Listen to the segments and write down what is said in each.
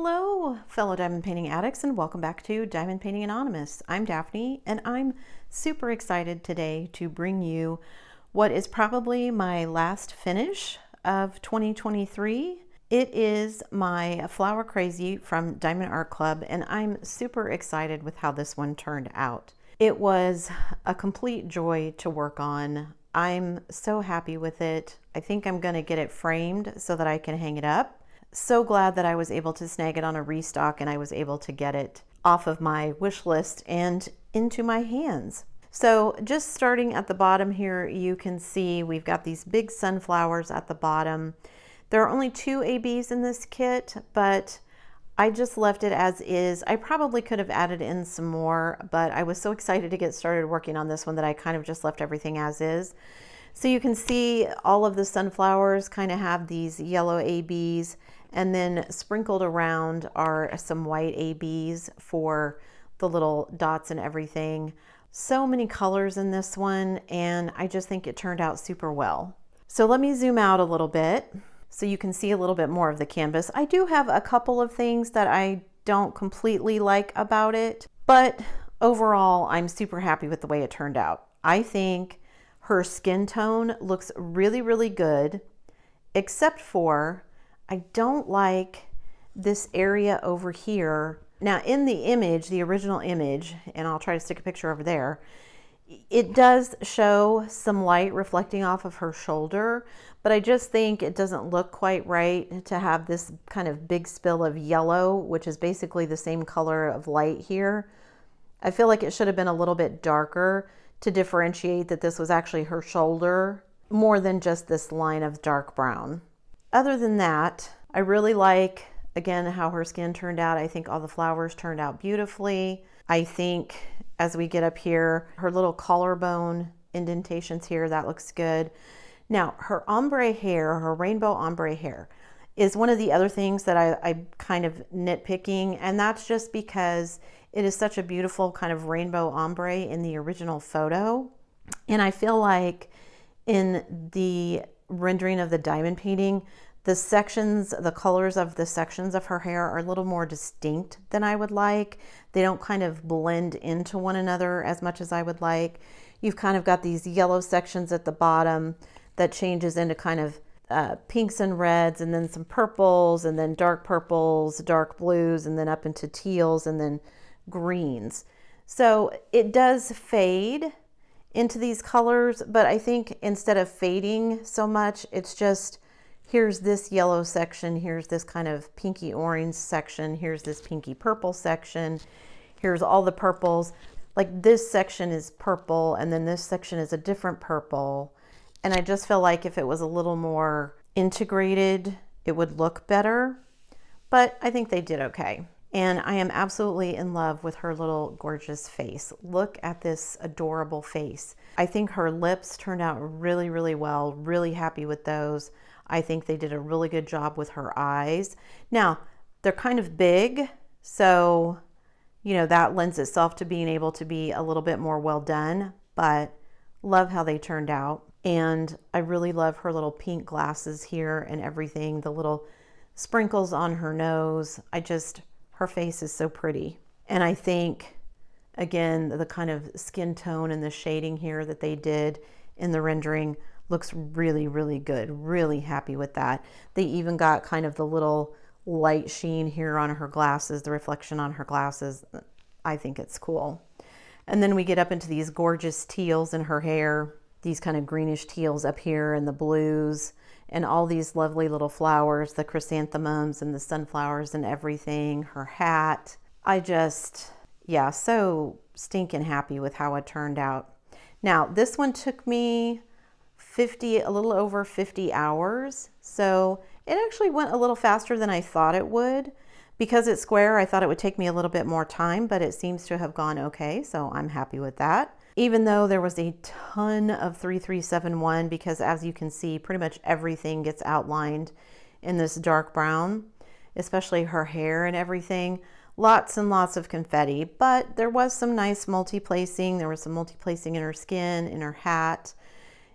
Hello, fellow diamond painting addicts, and welcome back to Diamond Painting Anonymous. I'm Daphne, and I'm super excited today to bring you what is probably my last finish of 2023. It is my Flower Crazy from Diamond Art Club, and I'm super excited with how this one turned out. It was a complete joy to work on. I'm so happy with it. I think I'm going to get it framed so that I can hang it up. So glad that I was able to snag it on a restock and I was able to get it off of my wish list and into my hands. So just starting at the bottom here, you can see we've got these big sunflowers at the bottom. There are only 2 ABs in this kit, but I just left it as is. I probably could have added in some more, but I was so excited to get started working on this one that I kind of just left everything as is. So you can see all of the sunflowers kind of have these yellow ABs, and then sprinkled around are some white ABs for the little dots and everything. So many colors in this one, and I just think it turned out super well. So let me zoom out a little bit so you can see a little bit more of the canvas. I do have a couple of things that I don't completely like about it, but overall, I'm super happy with the way it turned out. I think her skin tone looks really, really good, except for I don't like this area over here. Now in the image, the original image, and I'll try to stick a picture over there, it does show some light reflecting off of her shoulder, but I just think it doesn't look quite right to have this kind of big spill of yellow, which is basically the same color of light here. I feel like it should have been a little bit darker to differentiate that this was actually her shoulder more than just this line of dark brown. Other than that, I really like, again, how her skin turned out. I think all the flowers turned out beautifully. I think as we get up here, her little collarbone indentations here, that looks good. Now, her ombre hair, her rainbow ombre hair, is one of the other things that I'm kind of nitpicking, and that's just because it is such a beautiful kind of rainbow ombre in the original photo. And I feel like in the rendering of the diamond painting, the sections, the colors of the sections of her hair are a little more distinct than I would like. They don't kind of blend into one another as much as I would like. You've kind of got these yellow sections at the bottom that changes into kind of pinks and reds, and then some purples, and then dark purples, dark blues, and then up into teals, and then greens. So it does fade into these colors, but I think instead of fading so much, it's just, here's this yellow section, here's this kind of pinky orange section, here's this pinky purple section, here's all the purples. Like this section is purple, and then this section is a different purple. And I just feel like if it was a little more integrated, it would look better, but I think they did okay. And I am absolutely in love with her little gorgeous face. Look at this adorable face. I think her lips turned out really, really well. Really happy with those. I think they did a really good job with her eyes. Now, they're kind of big, so, you know, that lends itself to being able to be a little bit more well done, but love how they turned out. And I really love her little pink glasses here and everything, the little sprinkles on her nose. Her face is so pretty. And I think, again, the kind of skin tone and the shading here that they did in the rendering looks really, really good. Really happy with that. They even got kind of the little light sheen here on her glasses, the reflection on her glasses. I think it's cool. And then we get up into these gorgeous teals in her hair, these kind of greenish teals up here, and the blues, and all these lovely little flowers, the chrysanthemums and the sunflowers and everything, her hat. Yeah, so stinking happy with how it turned out. Now, this one took me a little over 50 hours. So it actually went a little faster than I thought it would. Because it's square, I thought it would take me a little bit more time, but it seems to have gone okay. So I'm happy with that. Even though there was a ton of 3371, because as you can see, pretty much everything gets outlined in this dark brown, especially her hair and everything. Lots and lots of confetti, but there was some nice multi-placing. There was some multi-placing in her skin, in her hat,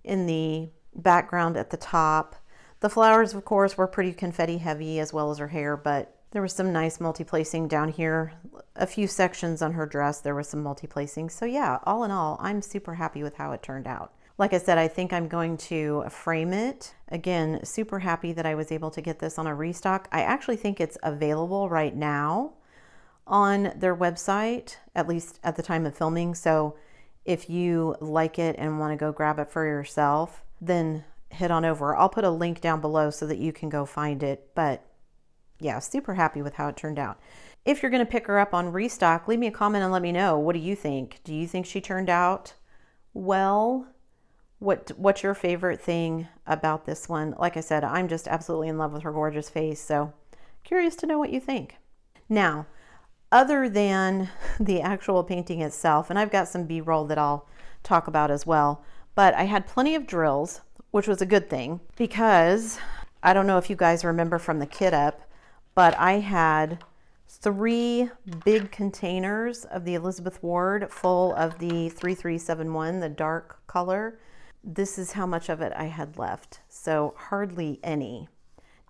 in the background at the top. The flowers, of course, were pretty confetti heavy, as well as her hair, but There was some nice multi-placing down here. A few sections on her dress, there was some multi-placing. So yeah, all in all, I'm super happy with how it turned out. Like I said, I think I'm going to frame it. Again, super happy that I was able to get this on a restock. I actually think it's available right now on their website, at least at the time of filming. So if you like it and want to go grab it for yourself, then head on over. I'll put a link down below so that you can go find it. But yeah, super happy with how it turned out. If you're going to pick her up on restock, leave me a comment and let me know. What do you think? Do you think she turned out well? What's your favorite thing about this one? Like I said, I'm just absolutely in love with her gorgeous face. So curious to know what you think. Now, other than the actual painting itself, and I've got some B-roll that I'll talk about as well, but I had plenty of drills, which was a good thing because I don't know if you guys remember from the kit up, but I had 3 big containers of the Elizabeth Ward full of the 3371, the dark color. This is how much of it I had left, so hardly any.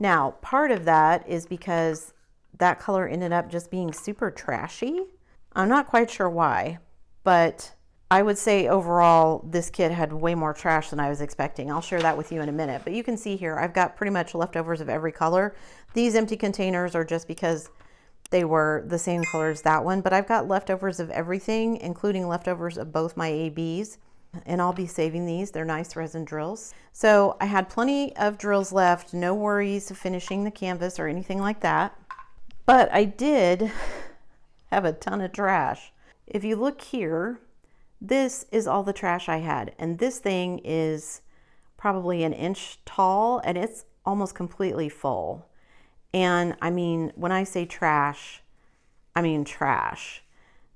Now, part of that is because that color ended up just being super trashy. I'm not quite sure why, but I would say overall this kit had way more trash than I was expecting. I'll share that with you in a minute, but you can see here I've got pretty much leftovers of every color. These empty containers are just because they were the same color as that one, but I've got leftovers of everything, including leftovers of both my ABs. And I'll be saving these. They're nice resin drills. So I had plenty of drills left, no worries finishing the canvas or anything like that. But I did have a ton of trash. If you look here, this is all the trash I had. And this thing is probably 1 inch tall and it's almost completely full. And I mean, when I say trash, I mean trash.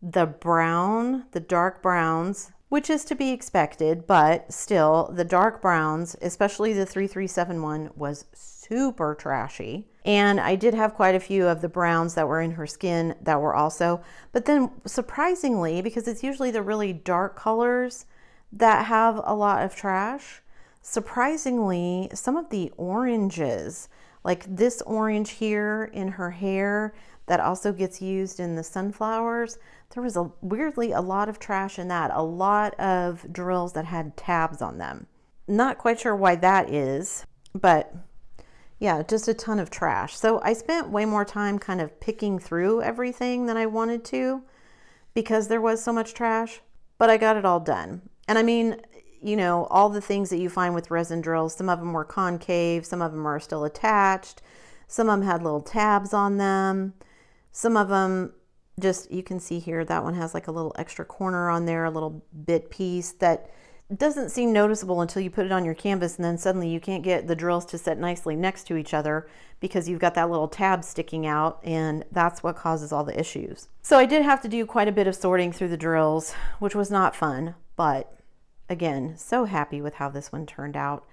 The brown, the dark browns, which is to be expected, but still the dark browns, especially the 3371, was super trashy. And I did have quite a few of the browns that were in her skin that were also, but then surprisingly, because it's usually the really dark colors that have a lot of trash, surprisingly, some of the oranges, like this orange here in her hair that also gets used in the sunflowers, there was weirdly a lot of trash in that, a lot of drills that had tabs on them. Not quite sure why that is, but yeah, just a ton of trash. So I spent way more time kind of picking through everything than I wanted to because there was so much trash, but I got it all done. And I mean, you know, all the things that you find with resin drills, some of them were concave, some of them are still attached, some of them had little tabs on them, some of them just, you can see here, that one has like a little extra corner on there, a little bit piece that doesn't seem noticeable until you put it on your canvas, and then suddenly you can't get the drills to set nicely next to each other because you've got that little tab sticking out, and that's what causes all the issues. So I did have to do quite a bit of sorting through the drills, which was not fun, but again, so happy with how this one turned out.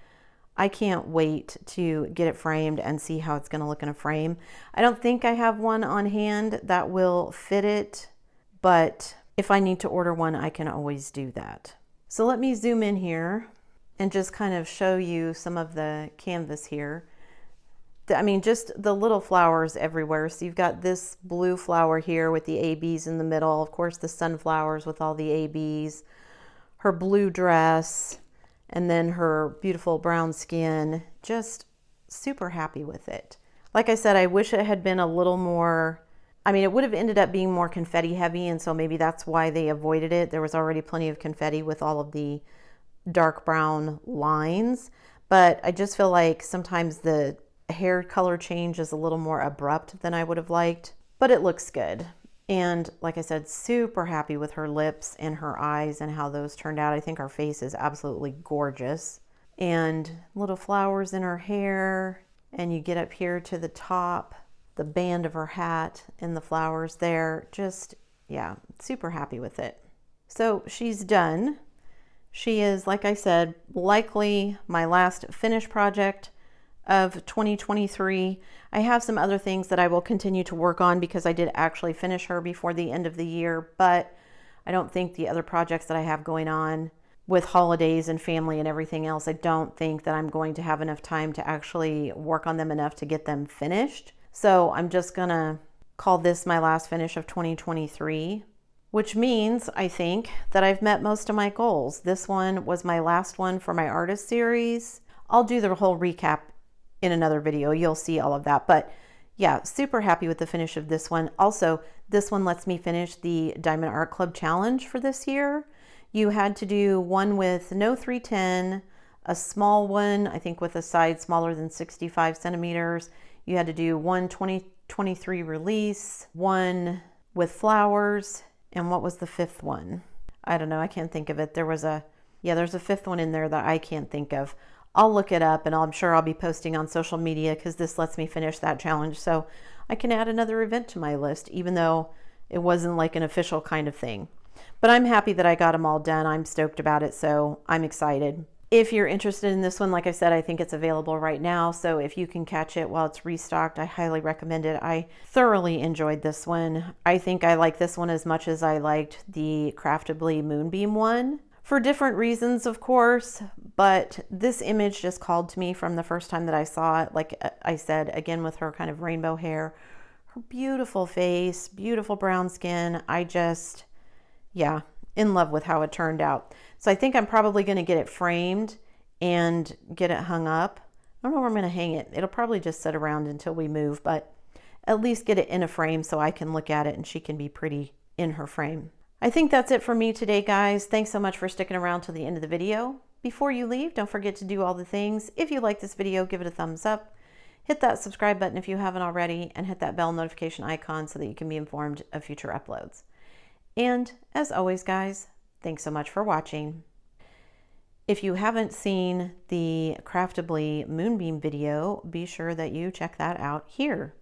I can't wait to get it framed and see how it's going to look in a frame. I don't think I have one on hand that will fit it, but if I need to order one, I can always do that. So let me zoom in here and just kind of show you some of the canvas here. I mean, just the little flowers everywhere. So you've got this blue flower here with the ABs in the middle. Of course, the sunflowers with all the ABs, her blue dress, and then her beautiful brown skin. Just super happy with it. Like I said, I wish it had been a little more, I mean, it would have ended up being more confetti heavy, and so maybe that's why they avoided it. There was already plenty of confetti with all of the dark brown lines, but I just feel like sometimes the hair color change is a little more abrupt than I would have liked, but it looks good. And like I said, super happy with her lips and her eyes and how those turned out. I think her face is absolutely gorgeous. And little flowers in her hair. And you get up here to the top, the band of her hat and the flowers there. Just, yeah, super happy with it. So she's done. She is, like I said, likely my last finished project of 2023. I have some other things that I will continue to work on because I did actually finish her before the end of the year, but I don't think the other projects that I have going on with holidays and family and everything else, I don't think that I'm going to have enough time to actually work on them enough to get them finished. So I'm just gonna call this my last finish of 2023, which means I think that I've met most of my goals. This one was my last one for my artist series. I'll do the whole recap in another video. You'll see all of that. But yeah, super happy with the finish of this one. Also, this one lets me finish the Diamond Art Club Challenge for this year. You had to do one with no 310, a small one, I think with a side smaller than 65 centimeters. You had to do one 2023 release, one with flowers, and what was the fifth one? I don't know, I can't think of it. There's a fifth one in there that I can't think of. I'll look it up, and I'm sure I'll be posting on social media because this lets me finish that challenge. So I can add another event to my list, even though it wasn't like an official kind of thing. But I'm happy that I got them all done. I'm stoked about it, so I'm excited. If you're interested in this one, like I said, I think it's available right now. So if you can catch it while it's restocked, I highly recommend it. I thoroughly enjoyed this one. I think I like this one as much as I liked the Craftably Moonbeam one. For different reasons, of course, but this image just called to me from the first time that I saw it. Like I said, again, with her kind of rainbow hair, her beautiful face, beautiful brown skin. Yeah, in love with how it turned out. So I think I'm probably going to get it framed and get it hung up. I don't know where I'm going to hang it. It'll probably just sit around until we move, but at least get it in a frame so I can look at it and she can be pretty in her frame. I think that's it for me today, guys. Thanks so much for sticking around till the end of the video. Before you leave, don't forget to do all the things. If you like this video, give it a thumbs up. Hit that subscribe button if you haven't already, and hit that bell notification icon so that you can be informed of future uploads. And as always, guys, thanks so much for watching. If you haven't seen the Craftably Moonbeam video, be sure that you check that out here.